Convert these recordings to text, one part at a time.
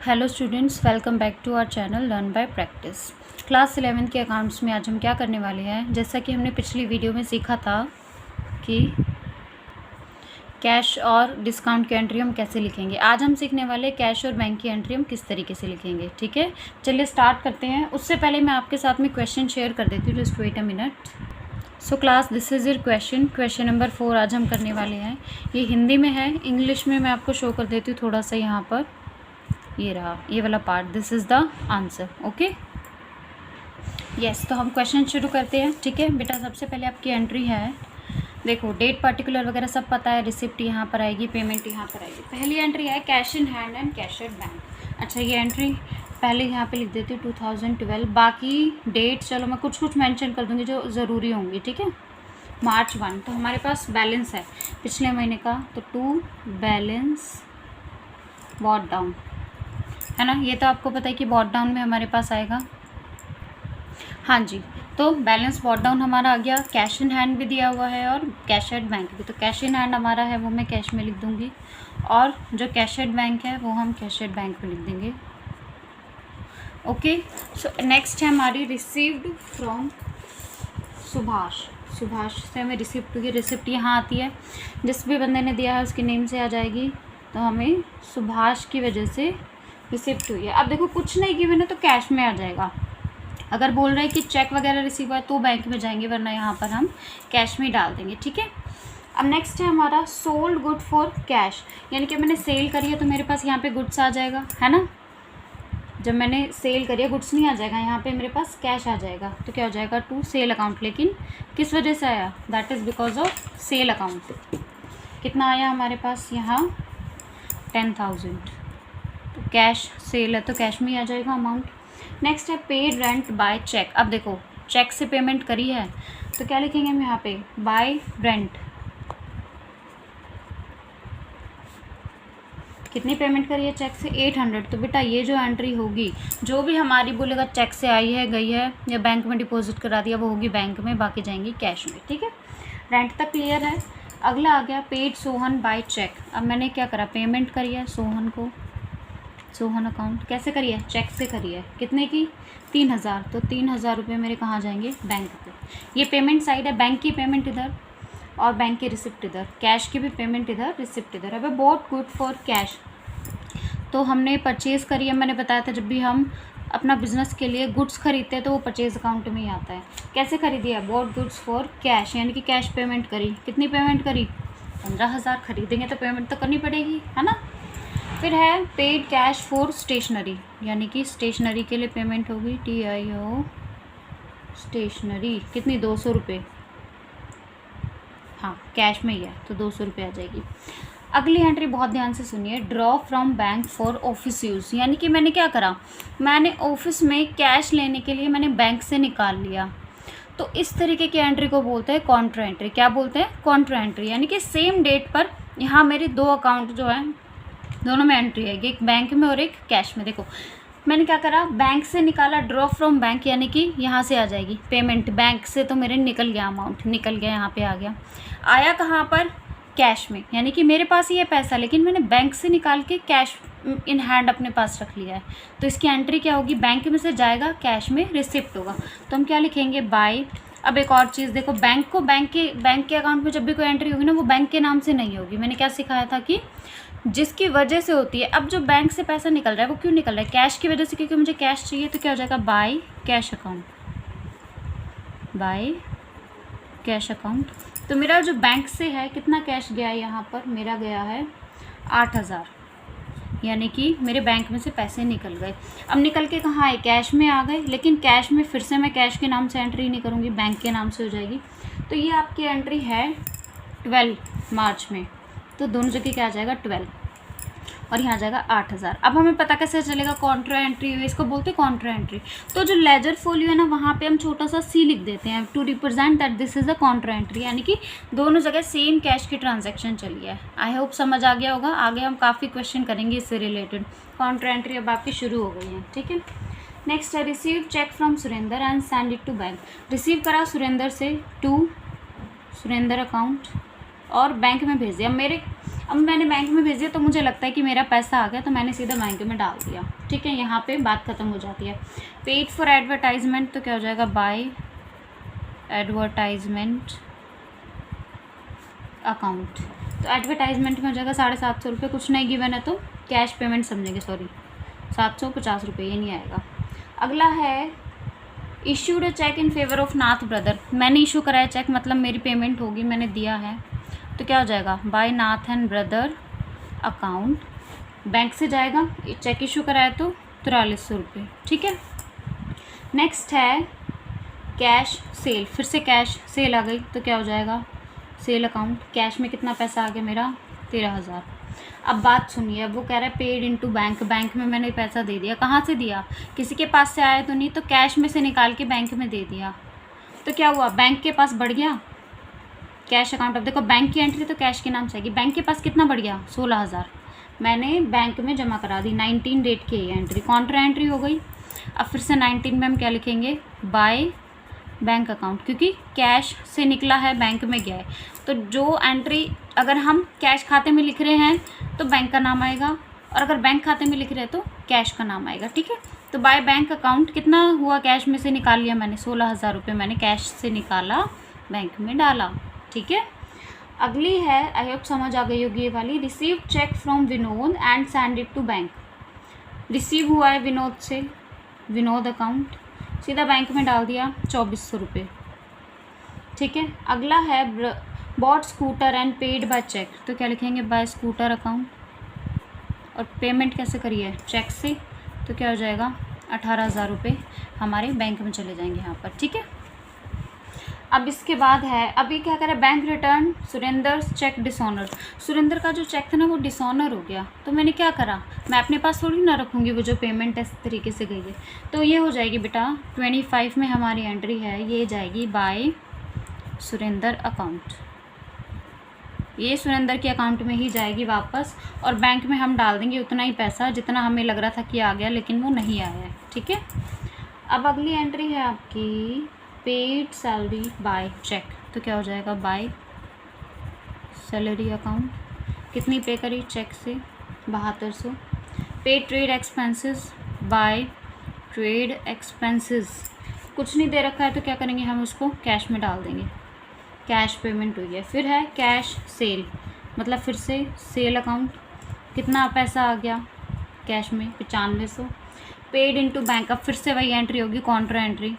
Hello students, welcome back to our channel learn by practice. Class 11 के accounts में आज हम क्या करने वाले हैं, जैसा कि हमने पिछली वीडियो में सीखा था कि कैश और डिस्काउंट की एंट्री हम कैसे लिखेंगे। आज हम सीखने वाले कैश और बैंक की एंट्री हम किस तरीके से लिखेंगे। ठीक है, चलिए स्टार्ट करते हैं। उससे पहले मैं आपके साथ में क्वेश्चन शेयर कर देती हूँ। Just wait a minute. So class, this is your question number 4 आज हम करने वाले हैं। ये हिंदी में है, इंग्लिश में मैं आपको शो कर देती हूँ थोड़ा सा। यहाँ पर ये रहा, ये वाला part, this is the answer. Okay, yes. तो हम क्वेश्चन शुरू करते हैं। ठीक है बेटा, सबसे पहले आपकी एंट्री है, देखो डेट पर्टिकुलर वगैरह सब पता है, रिसिप्ट यहाँ पर आएगी, पेमेंट यहाँ पर आएगी। पहली एंट्री है cash in hand and cash at bank. अच्छा, ये एंट्री पहले यहाँ पे लिख देती हूँ 2012। बाकी डेट चलो मैं कुछ मेंशन कर दूँगी जो ज़रूरी होंगी। ठीक है, March 1। तो हमारे पास बैलेंस है पिछले महीने का, तो टू बैलेंस बॉट डाउन है ना। ये तो आपको पता है कि बॉट डाउन में हमारे पास आएगा। हाँ जी, तो बैलेंस बॉट डाउन हमारा आ गया। कैश इन हैंड भी दिया हुआ है और कैश एट बैंक भी। तो कैश इन हैंड हमारा है वो मैं कैश में लिख दूँगी, और जो कैश एट बैंक है वो हम कैश एट बैंक में लिख देंगे। ओके, सो नेक्स्ट है हमारी रिसीव्ड फ्रॉम सुभाष। सुभाष से हमें रिसिप्ट की रिसिप्ट यहाँ आती है, जिस भी बंदे ने दिया है उसके नेम से आ जाएगी। तो हमें सुभाष की वजह से रिसिप्ट हुई है। अब देखो कुछ नहीं गिवन है तो कैश में आ जाएगा। अगर बोल रहे हैं कि चेक वगैरह रिसीव हुआ है तो बैंक में जाएंगे, वरना यहाँ पर हम कैश में डाल देंगे। ठीक है, अब नेक्स्ट है हमारा सोल्ड गुड फॉर कैश, यानी कि मैंने सेल करी है तो मेरे पास यहाँ पे गुड्स आ जाएगा, है ना। जब मैंने सेल करी है गुड्स नहीं आ जाएगा, यहाँ पे मेरे पास कैश आ जाएगा। तो क्या हो जाएगा, टू सेल अकाउंट। लेकिन किस वजह से आया, that is because of sale account. कितना आया हमारे पास यहाँ, 10,000। तो कैश सेल है तो कैश में ही आ जाएगा अमाउंट। नेक्स्ट है पेड रेंट बाय चेक। अब देखो चेक से पेमेंट करी है तो क्या लिखेंगे हम यहाँ पे, बाय रेंट। कितनी पेमेंट करी है चेक से, 800। तो बेटा ये जो एंट्री होगी, जो भी हमारी बोलेगा चेक से आई है, गई है, या बैंक में डिपॉजिट करा दिया, वो होगी बैंक में, बाकी जाएंगी कैश में। ठीक है, रेंट तक क्लियर है। अगला आ गया पेड सोहन बाय चेक। अब मैंने क्या करा, पेमेंट करी है सोहन को, सोहन अकाउंट। कैसे करी है, चेक से करी है। कितने की, 3,000। तो 3,000 रुपये मेरे कहाँ जाएंगे, बैंक पे। ये पेमेंट साइड है, बैंक की पेमेंट इधर और बैंक की रिसिप्ट इधर, कैश की भी पेमेंट इधर, रिसिप्ट इधर। अब बॉट गुड फॉर कैश, तो हमने परचेज़ करी है। मैंने बताया था जब भी हम अपना बिजनेस के लिए गुड्स खरीदते हैं तो वो परचेज अकाउंट में ही आता है। कैसे खरीदी है, बॉट गुड्स फॉर कैश, यानी कि कैश पेमेंट करी। कितनी पेमेंट करी, 15,000। खरीदेंगे तो पेमेंट तो करनी पड़ेगी, है ना। फिर है पेड कैश फॉर स्टेशनरी, यानी कि स्टेशनरी के लिए पेमेंट होगी, TIO स्टेशनरी। कितनी, 200 रुपये। हाँ, कैश में ही है तो 200 रुपये आ जाएगी। अगली एंट्री बहुत ध्यान से सुनिए, draw from bank for office use, यानी कि मैंने क्या करा, मैंने ऑफिस में कैश लेने के लिए मैंने बैंक से निकाल लिया। तो इस तरीके की एंट्री को बोलते हैं कॉन्ट्रा एंट्री। क्या बोलते हैं, कॉन्ट्रा एंट्री। यानी कि सेम डेट पर यहाँ मेरे दो अकाउंट जो है, दोनों में एंट्री आएगी, एक बैंक में और एक कैश में। देखो मैंने क्या करा, बैंक से निकाला, ड्रॉ फ्रॉम बैंक, यानी कि यहाँ से आ जाएगी पेमेंट। बैंक से तो मेरे निकल गया, अमाउंट निकल गया, यहाँ पे आ गया। आया कहाँ पर, कैश में, यानी कि मेरे पास ही है पैसा, लेकिन मैंने बैंक से निकाल के कैश इन हैंड अपने पास रख लिया है। तो इसकी एंट्री क्या होगी, बैंक में से जाएगा, कैश में रिसिप्ट होगा। तो हम क्या लिखेंगे, बाय। अब एक और चीज़ देखो, बैंक को बैंक के अकाउंट में जब भी कोई एंट्री होगी ना, वो बैंक के नाम से नहीं होगी। मैंने क्या सिखाया था कि जिसकी वजह से होती है। अब जो बैंक से पैसा निकल रहा है वो क्यों निकल रहा है, कैश की वजह से, क्योंकि मुझे कैश चाहिए। तो क्या हो जाएगा, by cash account, by cash account. तो मेरा जो बैंक से है, कितना कैश गया है यहाँ पर, मेरा गया है 8,000, यानी कि मेरे बैंक में से पैसे निकल गए। अब निकल के कहाँ आए, कैश में आ गए। लेकिन कैश में फिर से मैं कैश के नाम से एंट्री नहीं करूँगी, बैंक के नाम से हो जाएगी। तो ये आपकी एंट्री है 12 मार्च में। तो दोनों जगह क्या आ जाएगा, 12, और यहाँ आ जाएगा 8,000। अब हमें पता कैसे चलेगा कॉन्ट्रा एंट्री हुई, इसको बोलते हैं कॉन्ट्रा एंट्री। तो जो लेजर फोलियो है ना, वहाँ पे हम छोटा सा C लिख देते हैं, to represent that this is a contra entry, यानी कि दोनों जगह सेम कैश की ट्रांजैक्शन चली है। आई होप समझ आ गया होगा। आगे हम काफ़ी क्वेश्चन करेंगे इससे रिलेटेड। कॉन्ट्रा एंट्री अब आपकी शुरू हो गई है। ठीक है, नेक्स्ट है receive cheque from Surendra and send it to bank. Receive करा सुरेंद्र से, टू सुरेंद्र अकाउंट, और बैंक में भेज दिया मेरे। अब मैंने बैंक में भेज दिया तो मुझे लगता है कि मेरा पैसा आ गया, तो मैंने सीधा बैंक में डाल दिया, ठीक है। यहाँ पे बात ख़त्म हो जाती है। पेड फॉर एडवर्टाइजमेंट तो क्या हो जाएगा, बाय एडवर्टाइजमेंट अकाउंट। तो एडवर्टाइजमेंट में हो जाएगा 750 रुपये, कुछ नहीं गिवन है तो कैश पेमेंट समझेंगे, सॉरी 750 रुपये, ये नहीं आएगा। अगला है issued a cheque in favour of Nath brother. मैंने इशू कराया चेक, मतलब मेरी पेमेंट होगी, मैंने दिया है, तो क्या हो जाएगा, by Nath and brother account, bank से जाएगा, चेक इशू कराया तो 4300 रुपये, ठीक है। नेक्स्ट है कैश सेल, फिर से कैश सेल आ गई तो क्या हो जाएगा, सेल अकाउंट, कैश में कितना पैसा आ गया मेरा 13,000। अब बात सुनिए, अब वो कह रहा है पेड इनटू बैंक, बैंक में मैंने पैसा दे दिया, कहाँ से दिया, किसी के पास से आया तो नहीं, तो कैश में से निकाल के बैंक में दे दिया, तो क्या हुआ, बैंक के पास बढ़ गया कैश अकाउंट। अब देखो बैंक की एंट्री तो कैश के नाम से आएगी, बैंक के पास कितना बढ़ गया 16,000, मैंने बैंक में जमा करा दी, 19 डेट की एंट्री, कॉन्ट्रा एंट्री हो गई। अब फिर से 19 में हम क्या लिखेंगे, बाय बैंक अकाउंट, क्योंकि कैश से निकला है बैंक में गया है, तो जो एंट्री अगर हम कैश खाते में लिख रहे हैं तो बैंक का नाम आएगा, और अगर बैंक खाते में लिख रहे हैं तो कैश का नाम आएगा, ठीक है। तो बाय बैंक अकाउंट कितना हुआ, कैश में से निकाल लिया मैंने, 16,000 रुपये मैंने कैश से निकाला, बैंक में डाला, ठीक है। अगली है, आई होप समझ आ गई होगी ये वाली, receive cheque from Vinod and send it to bank. Receive हुआ है विनोद से, विनोद अकाउंट, सीधा बैंक में डाल दिया 2400 रुपये, ठीक है। अगला है bought scooter and paid by cheque, तो क्या लिखेंगे, बाय स्कूटर अकाउंट, और पेमेंट कैसे करी है, चेक से, तो क्या हो जाएगा 18,000 रुपये हमारे बैंक में चले जाएंगे यहाँ पर, ठीक है। अब इसके बाद है, अभी क्या करें, bank return Surendra cheque dishonour, Surendra का जो चेक था ना वो डिसऑनर हो गया, तो मैंने क्या करा, मैं अपने पास थोड़ी ना रखूँगी वो जो पेमेंट इस तरीके से गई है, तो ये हो जाएगी बेटा 25 में हमारी एंट्री है, ये जाएगी बाय सुरेंद्र अकाउंट, ये सुरेंद्र के अकाउंट में ही जाएगी वापस, और बैंक में हम डाल देंगे उतना ही पैसा जितना हमें लग रहा था कि आ गया, लेकिन वो नहीं आया है, ठीक है। अब अगली एंट्री है आपकी पेड सैलरी बाय चेक, तो क्या हो जाएगा, बाय सैलरी अकाउंट, कितनी पे करी चेक से 7200। Paid trade expenses by trade expenses, कुछ नहीं दे रखा है तो क्या करेंगे, हम उसको कैश में डाल देंगे, कैश पेमेंट हुई है। फिर है कैश सेल, मतलब फिर से सेल अकाउंट, कितना पैसा आ गया कैश में 9500। पेड इनटू बैंक, अब फिर से वही एंट्री होगी, Contra entry,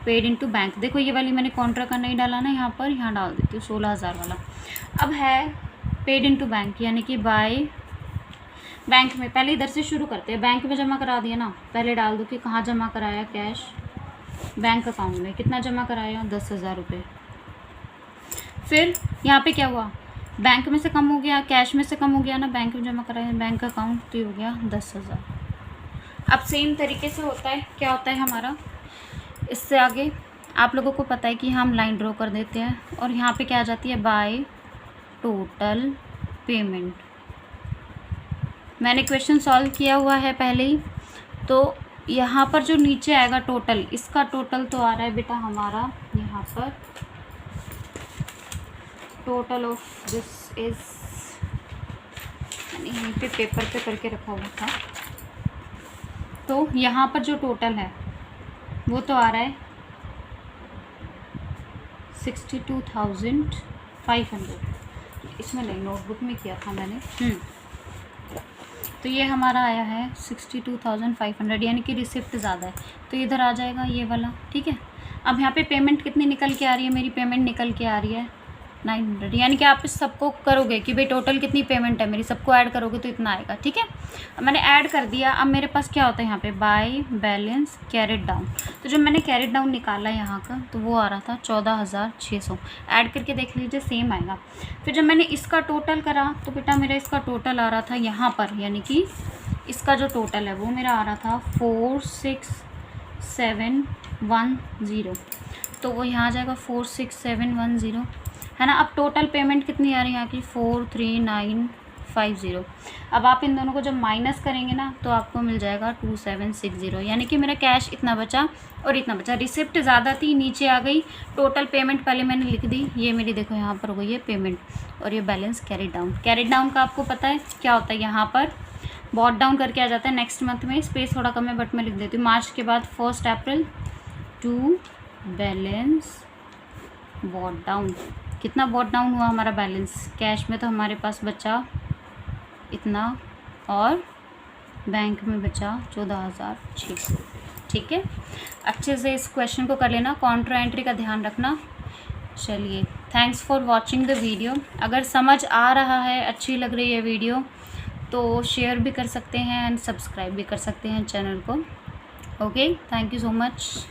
paid into bank, देखो ये वाली मैंने कॉन्ट्रा का नहीं डाला ना यहाँ पर, यहाँ डाल देती हूँ 16,000 वाला। अब है पेड इनटू बैंक, यानी कि बाय बैंक में, पहले इधर से शुरू करते हैं, बैंक में जमा करा दिया ना, पहले डाल दो कि कहाँ जमा कराया, कैश बैंक अकाउंट में, कितना जमा कराया 10,000 रुपये। फिर यहाँ पे क्या हुआ, बैंक में से कम हो गया, कैश में से कम हो गया ना, बैंक में जमा कराया बैंक अकाउंट, तो ये हो गया 10,000। अब सेम तरीके से होता है, क्या होता है हमारा, इससे आगे आप लोगों को पता है कि हम लाइन ड्रॉ कर देते हैं, और यहाँ पे क्या आ जाती है, बाय टोटल पेमेंट। मैंने क्वेश्चन सॉल्व किया हुआ है पहले ही, तो यहाँ पर जो नीचे आएगा टोटल, इसका टोटल तो आ रहा है बेटा हमारा यहाँ पर, टोटल ऑफ दिस इज, मैंने यहीं पे पेपर पे करके रखा हुआ था, तो यहाँ पर जो टोटल है वो तो आ रहा है 62,500, इसमें नहीं नोटबुक में किया था मैंने, तो ये हमारा आया है 62,500, यानी कि रिसिप्ट ज़्यादा है, तो इधर आ जाएगा ये वाला, ठीक है। अब यहाँ पे पेमेंट कितनी निकल के आ रही है, मेरी पेमेंट निकल के आ रही है 900, यानी कि आप इस सबको करोगे कि भाई टोटल कितनी पेमेंट है मेरी, सबको ऐड करोगे तो इतना आएगा, ठीक है। अब मैंने ऐड कर दिया, अब मेरे पास क्या होता है यहाँ पे, बाय बैलेंस कैरेट डाउन, तो जब मैंने कैरेट डाउन निकाला यहाँ का तो वो आ रहा था 14,600, ऐड करके देख लीजिए सेम आएगा। फिर जब मैंने इसका टोटल करा तो बेटा मेरा इसका टोटल आ रहा था यहाँ पर, यानी कि इसका जो टोटल है वो मेरा आ रहा था 46710, तो वो यहाँ आ जाएगा 46710, है ना। अब टोटल पेमेंट कितनी आ रही है यहाँ की, 43950। अब आप इन दोनों को जब माइनस करेंगे ना तो आपको मिल जाएगा 2760, यानी कि मेरा कैश इतना बचा और इतना बचा, रिसिप्ट ज़्यादा थी नीचे आ गई, टोटल पेमेंट पहले मैंने लिख दी, ये मेरी देखो यहाँ पर हो गई है पेमेंट, और ये balance carry down. Carry down का आपको पता है क्या होता है, यहाँ पर बॉट डाउन करके आ जाता है नेक्स्ट मंथ में। स्पेस थोड़ा कम है बट मैं लिख देती हूँ। मार्च के बाद 1 अप्रैल टू बैलेंस बॉट डाउन। कितना बॉट डाउन हुआ हमारा बैलेंस? कैश में तो हमारे पास बचा इतना और बैंक में बचा 14,600। ठीक है, अच्छे से इस क्वेश्चन को कर लेना, काउंटर एंट्री का ध्यान रखना। चलिए, thanks for watching the video. अगर समझ आ रहा है, अच्छी लग रही है वीडियो, तो शेयर भी कर सकते हैं एंड सब्सक्राइब भी कर सकते हैं चैनल को। Okay, thank you so much.